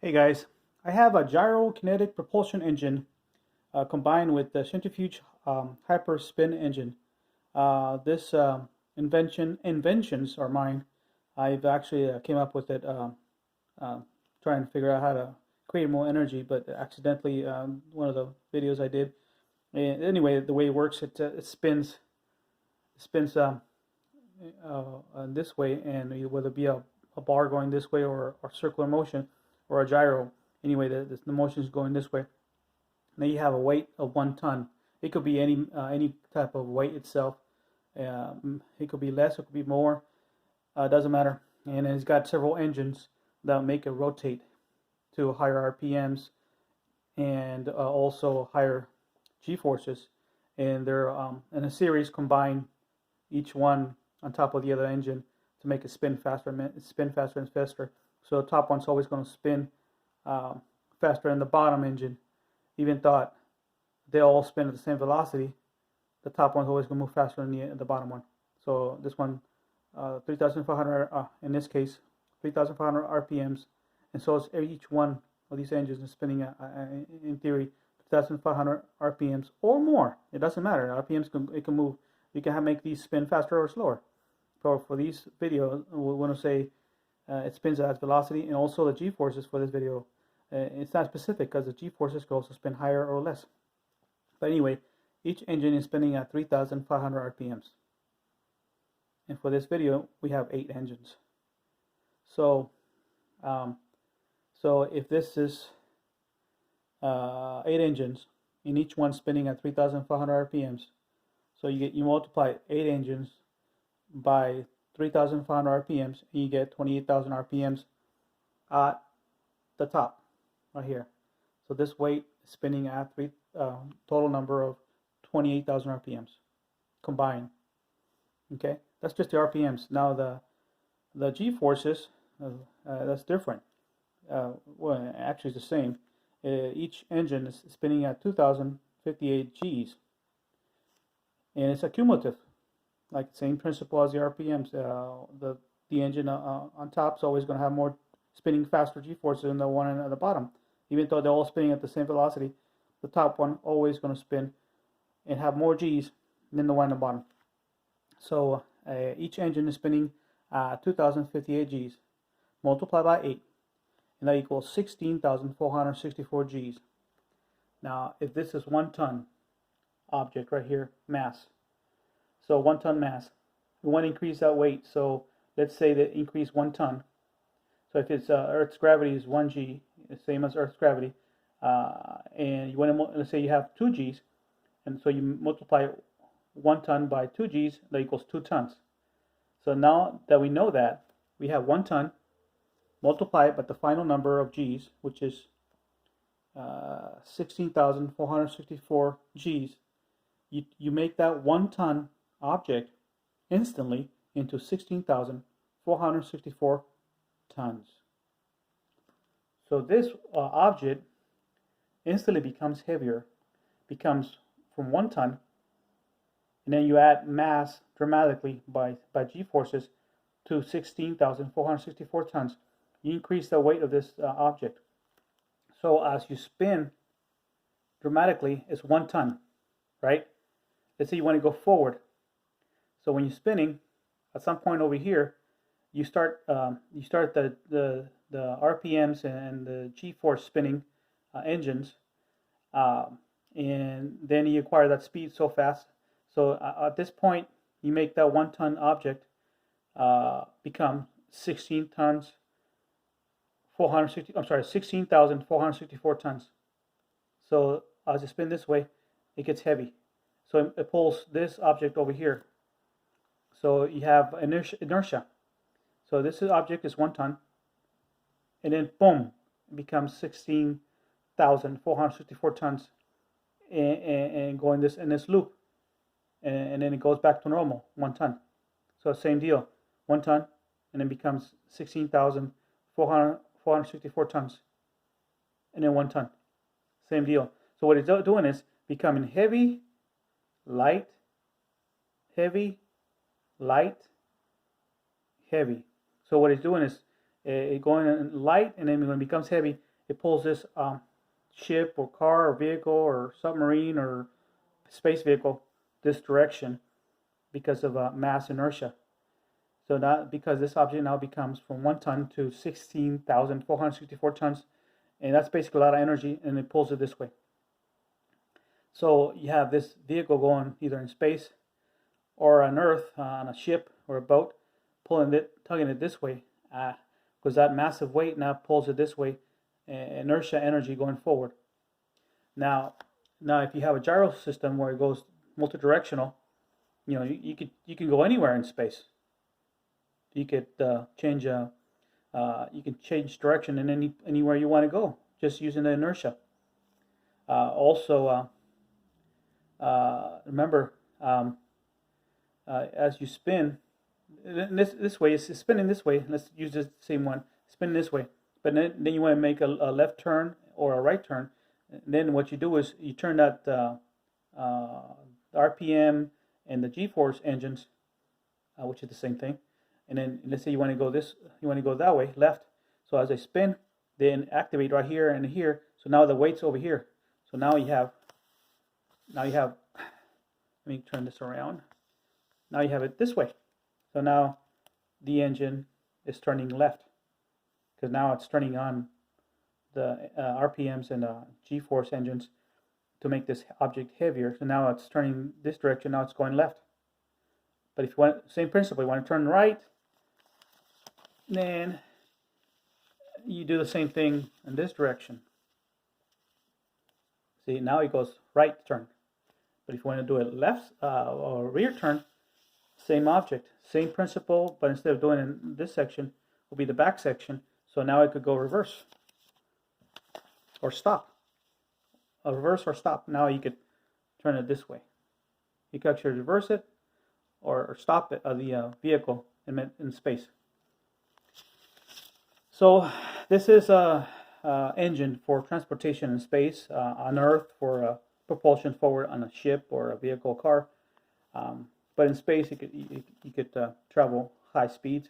Hey guys, I have a gyrokinetic propulsion engine combined with the centrifuge hyper spin engine. This inventions are mine. I've actually came up with it uh, trying to figure out how to create more energy, but accidentally one of the videos I did. And anyway, the way it works, it spins this way, and whether it be a bar going this way or circular motion or a gyro. Anyway, the motion is going this way. Now you have a weight of 1 ton. It could be any type of weight itself. It could be less, it could be more. Doesn't matter. And it's got several engines that make it rotate to higher RPMs and also higher G-forces. And they're in a series combined, each one on top of the other engine to make it spin faster and faster. So the top one's always going to spin faster than the bottom engine. Even thought they all spin at the same velocity, the top one's always going to move faster than the bottom one. So this one, 3,500 in this case, 3,500 RPMs, and so it's each one of these engines is spinning in theory 3,500 RPMs or more. It doesn't matter. RPMs can move. You can make these spin faster or slower. For these videos, we want to say it spins at velocity, and also the G-forces for this video. It's not specific because the G-forces can also spin higher or less. But anyway, each engine is spinning at 3,500 RPMs. And for this video, we have 8 engines. So if this is 8 engines, and each one spinning at 3,500 RPMs, so you multiply 8 engines by 3,500 RPMs, and you get 28,000 RPMs at the top, right here. So this weight is spinning at total number of 28,000 RPMs combined. Okay, that's just the RPMs. Now the G-forces, that's different. Well, actually it's the same. Each engine is spinning at 2,058 Gs, and it's accumulative, like the same principle as the RPMs. The engine on top is always going to have more spinning faster G-forces than the one at the bottom. Even though they're all spinning at the same velocity, the top one always going to spin and have more G's than the one at the bottom. So each engine is spinning 2,058 G's multiplied by 8, and that equals 16,464 G's. Now, if this is 1 ton object right here, mass, so 1 ton mass, we want to increase that weight. So let's say that increase 1 ton. So if it's Earth's gravity is 1 G, the same as Earth's gravity, and you want to, let's say you have 2 G's, and so you multiply 1 ton by 2 G's, that equals 2 tons. So now that we know that, we have 1 ton, multiply it by the final number of G's, which is 16,464 G's. You make that 1 ton object instantly into 16,464 tons. So this object instantly becomes heavier, becomes from 1 ton, and then you add mass dramatically by G-forces to 16,464 tons. You increase the weight of this object. So as you spin dramatically, it's 1 ton, right? Let's say you want to go forward. So when you're spinning, at some point over here, you start the RPMs and the G-force spinning engines, and then you acquire that speed so fast. So at this point, you make that 1 ton object become 16,464 tons. So as you spin this way, it gets heavy. So it pulls this object over here. So you have inertia. So this object is 1 ton, and then boom, it becomes 16,464 tons, and going in this loop, and then it goes back to normal, 1 ton. So same deal, 1 ton, and then becomes 16,464 tons, and then 1 ton. Same deal. So what it's doing is becoming heavy, light, heavy, light, heavy. So what it's doing is it going light, and then when it becomes heavy, it pulls this ship or car or vehicle or submarine or space vehicle this direction because of mass inertia. So that because this object now becomes from 1 ton to 16,464 tons, and that's basically a lot of energy, and it pulls it this way. So you have this vehicle going either in space or on Earth on a ship or a boat, pulling it, tugging it this way, because that massive weight now pulls it this way, inertia energy going forward. Now if you have a gyro system where it goes multi-directional, you know, you can go anywhere in space. You could change direction in anywhere you want to go just using the inertia. Also, remember, as you spin, this way it's spinning this way. Let's use the same one. Spin this way, but then you want to make a left turn or a right turn. Then what you do is you turn that RPM and the G-force engines, which is the same thing. And then let's say you want to go that way, left. So as I spin, then activate right here and here. So now the weight's over here. So now you have, let me turn this around. Now you have it this way. So now the engine is turning left because now it's turning on the RPMs and G-force engines to make this object heavier. So now it's turning this direction. Now it's going left. But if you want, same principle, you want to turn right, then you do the same thing in this direction. See, now it goes right turn. But if you want to do it left or rear turn, same object, same principle, but instead of doing it in this section, will be the back section. So now it could go reverse or stop. A reverse or stop. Now you could turn it this way. You could actually reverse it or stop it, the vehicle in space. So this is a engine for transportation in space, on Earth for propulsion forward on a ship or a vehicle car. But in space, you could travel high speeds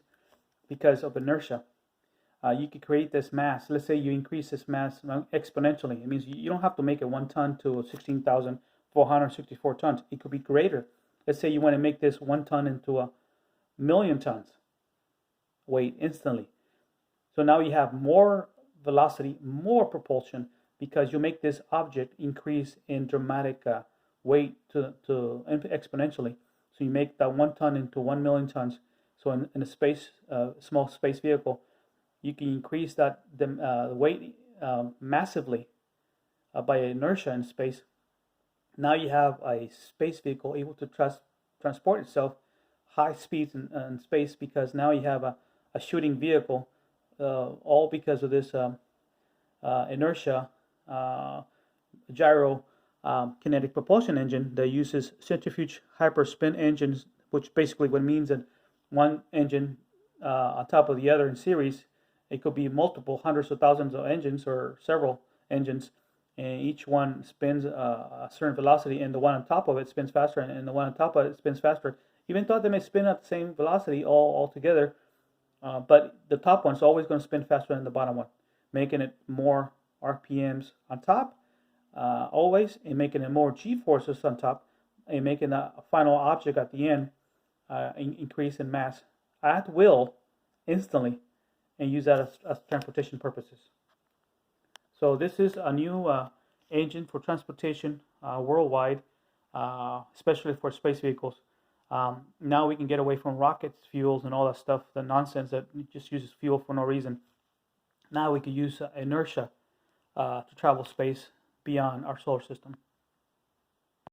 because of inertia. You could create this mass. Let's say you increase this mass exponentially. It means you don't have to make it 1 ton to 16,464 tons. It could be greater. Let's say you want to make this 1 ton into 1,000,000 tons weight instantly. So now you have more velocity, more propulsion, because you make this object increase in dramatic weight to exponentially. So you make that 1 ton into 1,000,000 tons. So in a space, small space vehicle, you can increase that the weight massively by inertia in space. Now you have a space vehicle able to transport itself high speeds in space, because now you have a shooting vehicle, all because of this inertia gyro kinetic propulsion engine that uses centrifuge hyperspin engines, which basically what it means that one engine on top of the other in series. It could be multiple hundreds of thousands of engines or several engines, and each one spins a certain velocity, and the one on top of it spins faster, and the one on top of it spins faster, even though they may spin at the same velocity all together. But the top one's always going to spin faster than the bottom one, making it more RPMs on top, always, and making it more G-forces on top, and making the final object at the end increase in mass at will, instantly, and use that as transportation purposes. So this is a new engine for transportation worldwide, especially for space vehicles. Now we can get away from rockets, fuels, and all that stuff, the nonsense that just uses fuel for no reason. Now we can use inertia to travel space beyond our solar system.